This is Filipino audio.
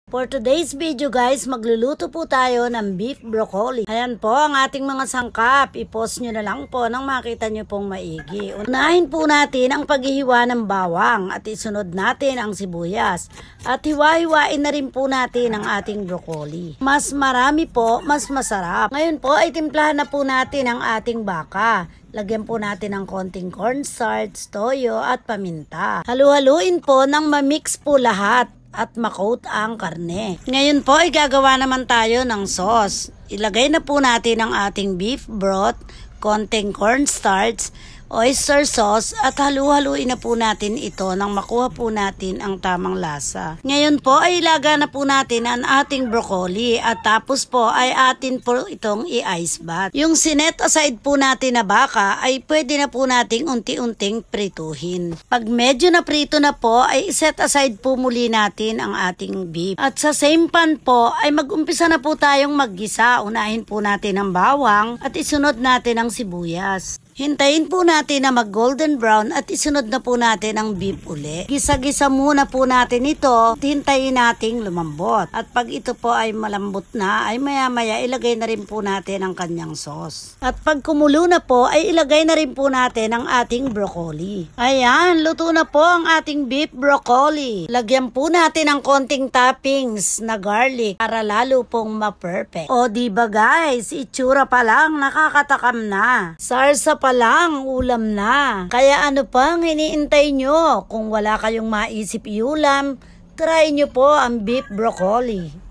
For today's video guys, magluluto po tayo ng beef broccoli. Ayan po ang ating mga sangkap. I-post nyo na lang po nang makita nyo pong maigi. Unahin po natin ang paghihiwa ng bawang at isunod natin ang sibuyas. At hiwa-hiwain na rin po natin ang ating broccoli. Mas marami po, mas masarap. Ngayon po ay timplahan na po natin ang ating baka. Lagyan po natin ng konting cornstarch, toyo at paminta. Halu-haluin po nang ma-mix po lahat at makoat ang karne. Ngayon po ay gagawa naman tayo ng sauce. Ilagay na po natin ang ating beef broth, konting cornstarch, oyster sauce at halu-haluin na po natin ito nang makuha po natin ang tamang lasa. Ngayon po ay ilaga na po natin ang ating broccoli at tapos po ay atin po itong i-ice bath. Yung sinet aside po natin na baka ay pwede na po nating unti-unting prituhin. Pag medyo na prito na po ay set aside po muli natin ang ating beef. At sa same pan po ay mag-umpisa na po tayong maggisa. Unahin po natin ang bawang at isunod natin ang sibuyas. Hintayin po natin na mag golden brown at isunod na po natin ang beef uli. Gisa-gisa muna po natin ito, hintayin nating lumambot. At pag ito po ay malambot na, ay maya-maya ilagay na rin po natin ang kanyang sauce. At pag kumulo na po, ay ilagay na rin po natin ang ating broccoli. Ayan, luto na po ang ating beef broccoli. Lagyan po natin ang konting toppings na garlic para lalo pong ma-perfect. O diba guys, itsura pa lang nakakatakam na. Sarsa pa lang, ulam na. Kaya ano pang iniintay nyo? Kung wala kayong maisip iulam, try nyo po ang beef broccoli.